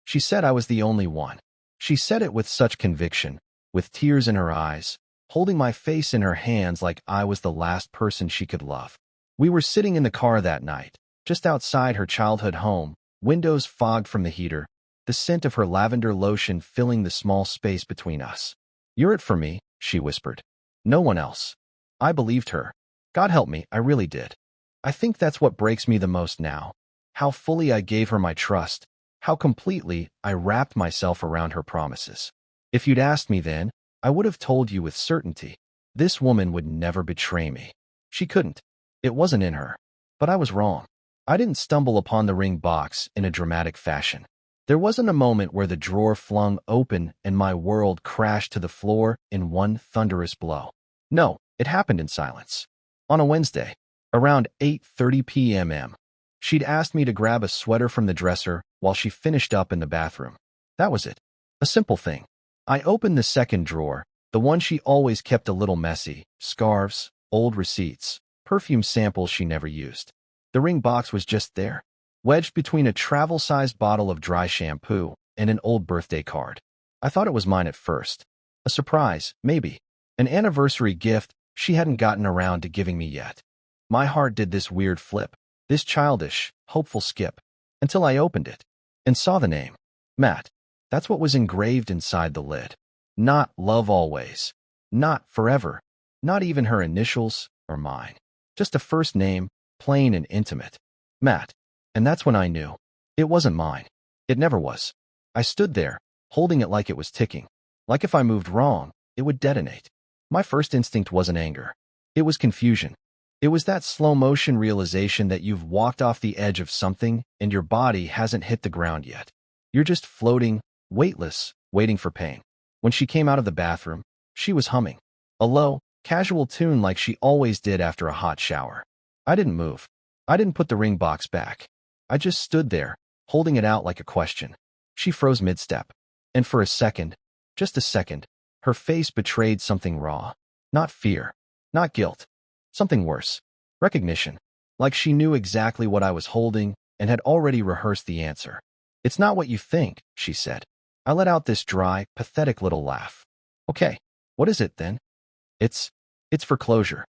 She said I was the only one. She said it with such conviction, with tears in her eyes, holding my face in her hands like I was the last person she could love. We were sitting in the car that night, just outside her childhood home, windows fogged from the heater, the scent of her lavender lotion filling the small space between us. "You're it for me," she whispered. "No one else." I believed her. God help me, I really did. I think that's what breaks me the most now. How fully I gave her my trust, how completely I wrapped myself around her promises. If you'd asked me then, I would have told you with certainty, this woman would never betray me. She couldn't. It wasn't in her. But I was wrong. I didn't stumble upon the ring box in a dramatic fashion. There wasn't a moment where the drawer flung open and my world crashed to the floor in one thunderous blow. No, it happened in silence. On a Wednesday, around 8:30 p.m. She'd asked me to grab a sweater from the dresser while she finished up in the bathroom. That was it. A simple thing. I opened the second drawer, the one she always kept a little messy, scarves, old receipts, perfume samples she never used. The ring box was just there, wedged between a travel-sized bottle of dry shampoo and an old birthday card. I thought it was mine at first. A surprise, maybe. An anniversary gift she hadn't gotten around to giving me yet. My heart did this weird flip, this childish, hopeful skip, until I opened it and saw the name. Matt. That's what was engraved inside the lid. Not love always. Not forever. Not even her initials or mine. Just a first name, plain and intimate. Matt. And that's when I knew. It wasn't mine. It never was. I stood there, holding it like it was ticking. Like if I moved wrong, it would detonate. My first instinct wasn't anger. It was confusion. It was that slow-motion realization that you've walked off the edge of something and your body hasn't hit the ground yet. You're just floating, weightless, waiting for pain. When she came out of the bathroom, she was humming. A low, casual tune like she always did after a hot shower. I didn't move. I didn't put the ring box back. I just stood there, holding it out like a question. She froze mid-step. And for a second, just a second, her face betrayed something raw. Not fear. Not guilt. Something worse. Recognition. Like she knew exactly what I was holding and had already rehearsed the answer. "It's not what you think," she said. I let out this dry, pathetic little laugh. "Okay, what is it then?" It's for closure."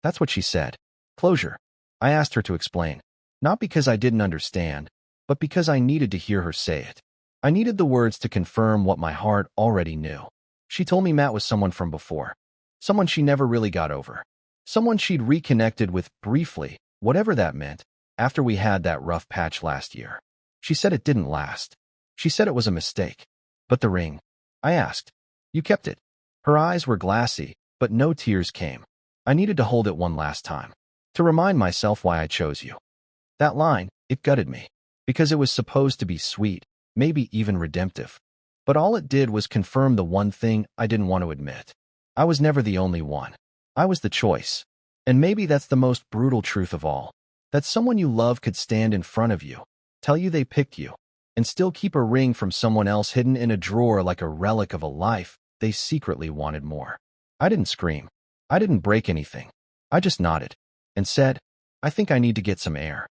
That's what she said. Closure. I asked her to explain. Not because I didn't understand, but because I needed to hear her say it. I needed the words to confirm what my heart already knew. She told me Matt was someone from before. Someone she never really got over. Someone she'd reconnected with briefly, whatever that meant, after we had that rough patch last year. She said it didn't last. She said it was a mistake. But the ring? I asked. "You kept it." Her eyes were glassy, but no tears came. I needed to hold it one last time. To remind myself why I chose you. That line, it gutted me. Because it was supposed to be sweet, maybe even redemptive. But all it did was confirm the one thing I didn't want to admit. I was never the only one. I was the choice. And maybe that's the most brutal truth of all. That someone you love could stand in front of you, tell you they picked you, and still keep a ring from someone else hidden in a drawer like a relic of a life they secretly wanted more. I didn't scream. I didn't break anything. I just nodded and said, "I think I need to get some air."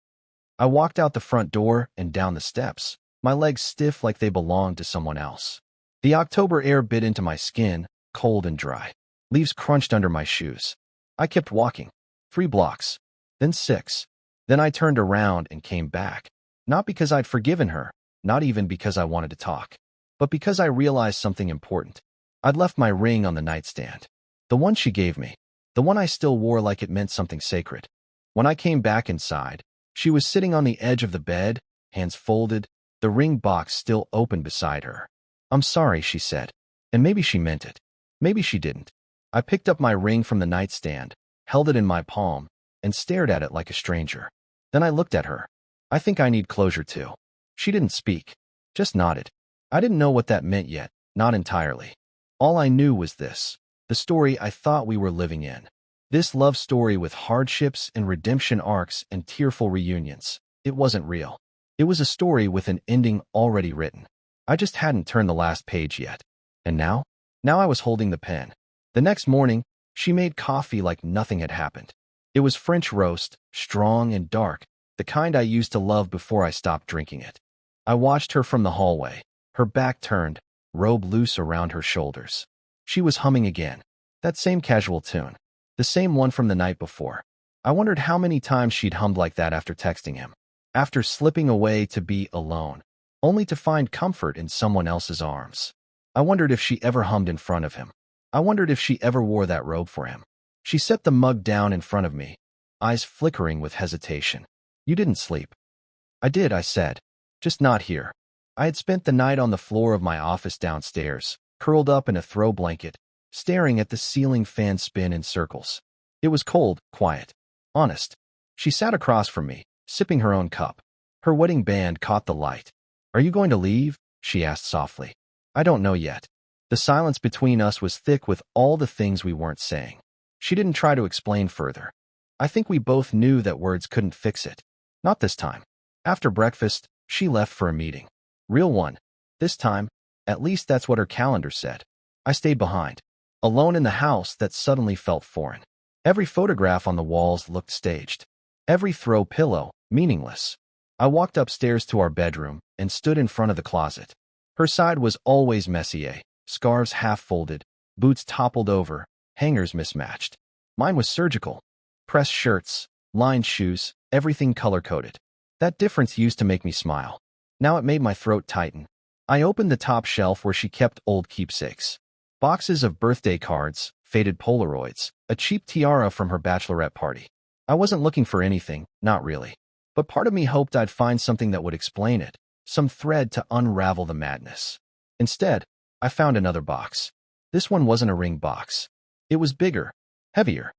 I walked out the front door and down the steps, my legs stiff like they belonged to someone else. The October air bit into my skin, cold and dry. Leaves crunched under my shoes. I kept walking. 3 blocks. Then 6. Then I turned around and came back. Not because I'd forgiven her, not even because I wanted to talk, but because I realized something important. I'd left my ring on the nightstand. The one she gave me. The one I still wore like it meant something sacred. When I came back inside, she was sitting on the edge of the bed, hands folded, the ring box still open beside her. "I'm sorry," she said. And maybe she meant it. Maybe she didn't. I picked up my ring from the nightstand, held it in my palm, and stared at it like a stranger. Then I looked at her. "I think I need closure too." She didn't speak, just nodded. I didn't know what that meant yet, not entirely. All I knew was this, the story I thought we were living in. This love story with hardships and redemption arcs and tearful reunions. It wasn't real. It was a story with an ending already written. I just hadn't turned the last page yet. And now? Now I was holding the pen. The next morning, she made coffee like nothing had happened. It was French roast, strong and dark, the kind I used to love before I stopped drinking it. I watched her from the hallway, her back turned, robe loose around her shoulders. She was humming again, that same casual tune, the same one from the night before. I wondered how many times she'd hummed like that after texting him, after slipping away to be alone, only to find comfort in someone else's arms. I wondered if she ever hummed in front of him. I wondered if she ever wore that robe for him. She set the mug down in front of me, eyes flickering with hesitation. You didn't sleep. I did, I said. Just not here. I had spent the night on the floor of my office downstairs, curled up in a throw blanket, staring at the ceiling fan spin in circles. It was cold, quiet, honest. She sat across from me, sipping her own cup. Her wedding band caught the light. Are you going to leave? She asked softly. I don't know yet. The silence between us was thick with all the things we weren't saying. She didn't try to explain further. I think we both knew that words couldn't fix it. Not this time. After breakfast, she left for a meeting. Real one. This time, at least that's what her calendar said. I stayed behind, alone in the house that suddenly felt foreign. Every photograph on the walls looked staged. Every throw pillow, meaningless. I walked upstairs to our bedroom and stood in front of the closet. Her side was always messier, scarves half-folded, boots toppled over, hangers mismatched. Mine was surgical. Pressed shirts, lined shoes, everything color-coded. That difference used to make me smile. Now it made my throat tighten. I opened the top shelf where she kept old keepsakes. Boxes of birthday cards, faded Polaroids, a cheap tiara from her bachelorette party. I wasn't looking for anything, not really. But part of me hoped I'd find something that would explain it, some thread to unravel the madness. Instead, I found another box. This one wasn't a ring box. It was bigger, heavier,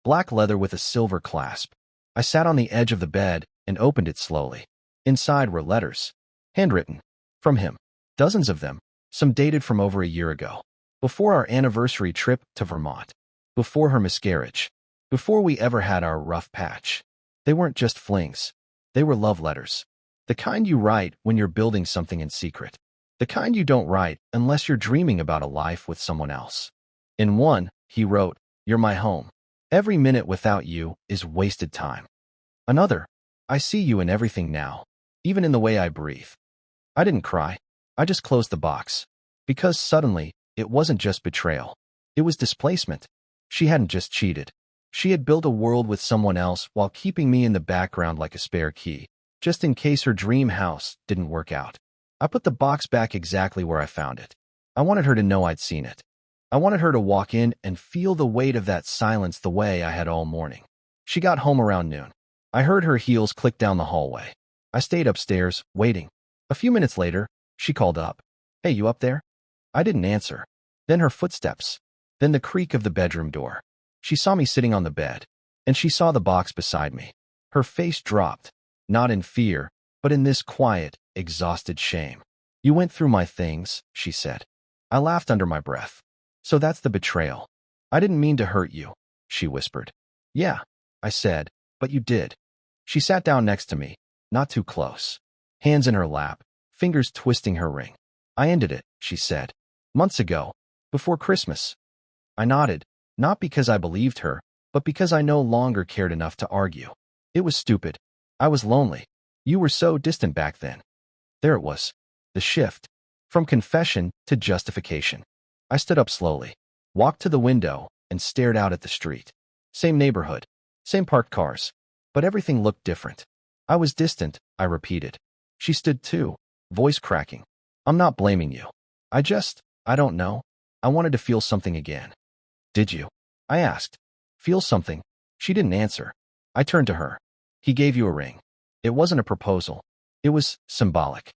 black leather with a silver clasp. I sat on the edge of the bed and opened it slowly. Inside were letters, handwritten, from him. Dozens of them, some dated from over a year ago. Before our anniversary trip to Vermont. Before her miscarriage. Before we ever had our rough patch. They weren't just flings. They were love letters. The kind you write when you're building something in secret. The kind you don't write unless you're dreaming about a life with someone else. In one, he wrote, "You're my home. Every minute without you is wasted time." Another, "I see you in everything now, even in the way I breathe." I didn't cry. I just closed the box. Because suddenly, it wasn't just betrayal. It was displacement. She hadn't just cheated. She had built a world with someone else while keeping me in the background like a spare key, just in case her dream house didn't work out. I put the box back exactly where I found it. I wanted her to know I'd seen it. I wanted her to walk in and feel the weight of that silence the way I had all morning. She got home around noon. I heard her heels click down the hallway. I stayed upstairs, waiting. A few minutes later, she called up. "Hey, you up there?" I didn't answer. Then her footsteps. Then the creak of the bedroom door. She saw me sitting on the bed, and she saw the box beside me. Her face dropped, not in fear, but in this quiet, exhausted shame. "You went through my things," she said. I laughed under my breath. "So that's the betrayal." "I didn't mean to hurt you," she whispered. "Yeah," I said, "but you did." She sat down next to me, not too close. Hands in her lap, fingers twisting her ring. "I ended it," she said. "Months ago, before Christmas." I nodded, not because I believed her, but because I no longer cared enough to argue. It was stupid. I was lonely. You were so distant back then. There it was. The shift. From confession to justification. I stood up slowly, walked to the window, and stared out at the street. Same neighborhood, same parked cars, but everything looked different. I was distant, I repeated. She stood too, voice cracking. "I'm not blaming you. I don't know. I wanted to feel something again." "Did you?" I asked. "Feel something?" She didn't answer. I turned to her. "He gave you a ring. It wasn't a proposal. It was symbolic."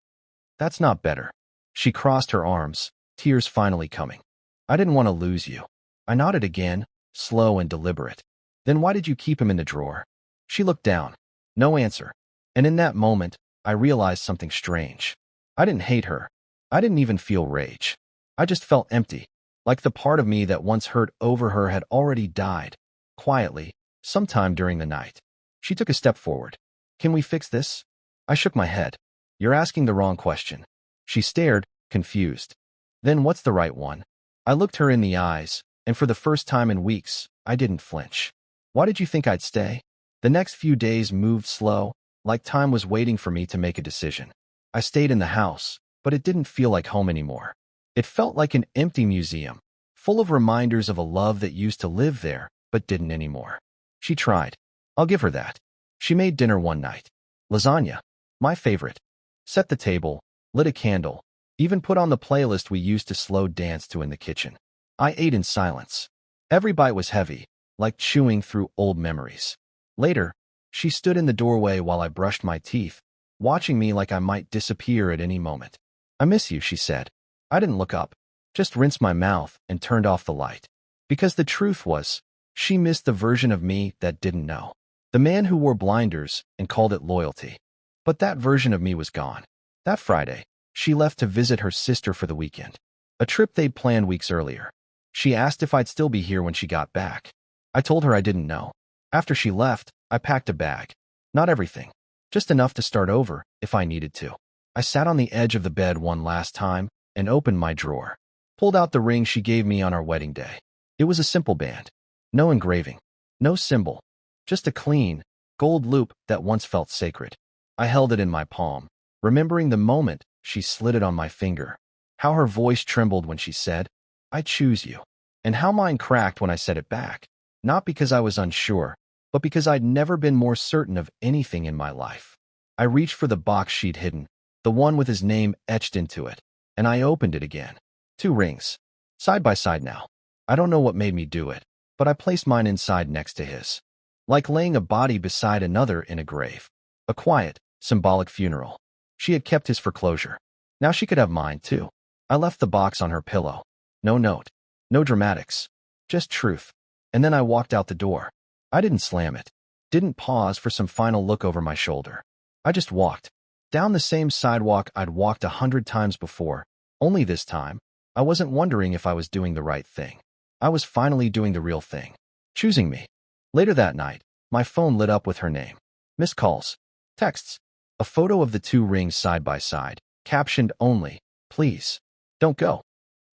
"That's not better." She crossed her arms, tears finally coming. "I didn't want to lose you." I nodded again, slow and deliberate. "Then why did you keep him in the drawer?" She looked down. No answer. And in that moment, I realized something strange. I didn't hate her. I didn't even feel rage. I just felt empty, like the part of me that once hurt over her had already died, quietly, sometime during the night. She took a step forward. "Can we fix this?" I shook my head. "You're asking the wrong question." She stared, confused. "Then what's the right one?" I looked her in the eyes, and for the first time in weeks, I didn't flinch. "Why did you think I'd stay?" The next few days moved slow, like time was waiting for me to make a decision. I stayed in the house, but it didn't feel like home anymore. It felt like an empty museum, full of reminders of a love that used to live there, but didn't anymore. She tried. I'll give her that. She made dinner one night. Lasagna. My favorite. Set the table, lit a candle, even put on the playlist we used to slow dance to in the kitchen. I ate in silence. Every bite was heavy, like chewing through old memories. Later, she stood in the doorway while I brushed my teeth, watching me like I might disappear at any moment. I miss you, she said. I didn't look up, just rinsed my mouth and turned off the light. Because the truth was, she missed the version of me that didn't know. The man who wore blinders and called it loyalty. But that version of me was gone. That Friday, she left to visit her sister for the weekend. A trip they'd planned weeks earlier. She asked if I'd still be here when she got back. I told her I didn't know. After she left, I packed a bag. Not everything. Just enough to start over, if I needed to. I sat on the edge of the bed one last time and opened my drawer. Pulled out the ring she gave me on our wedding day. It was a simple band. No engraving. No symbol. Just a clean, gold loop that once felt sacred. I held it in my palm, remembering the moment she slid it on my finger. How her voice trembled when she said, "I choose you." And how mine cracked when I said it back. Not because I was unsure, but because I'd never been more certain of anything in my life. I reached for the box she'd hidden, the one with his name etched into it, and I opened it again. 2 rings. Side by side now. I don't know what made me do it, but I placed mine inside next to his. Like laying a body beside another in a grave. A quiet, symbolic funeral. She had kept his for closure. Now she could have mine, too. I left the box on her pillow. No note. No dramatics. Just truth. And then I walked out the door. I didn't slam it. Didn't pause for some final look over my shoulder. I just walked. Down the same sidewalk I'd walked 100 times before. Only this time, I wasn't wondering if I was doing the right thing. I was finally doing the real thing. Choosing me. Later that night, my phone lit up with her name. Missed calls. Texts. A photo of the 2 rings side by side. Captioned only, "Please. Don't go."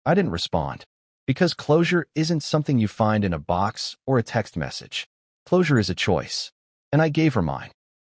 I didn't respond. Because closure isn't something you find in a box or a text message. Closure is a choice. And I gave her mine.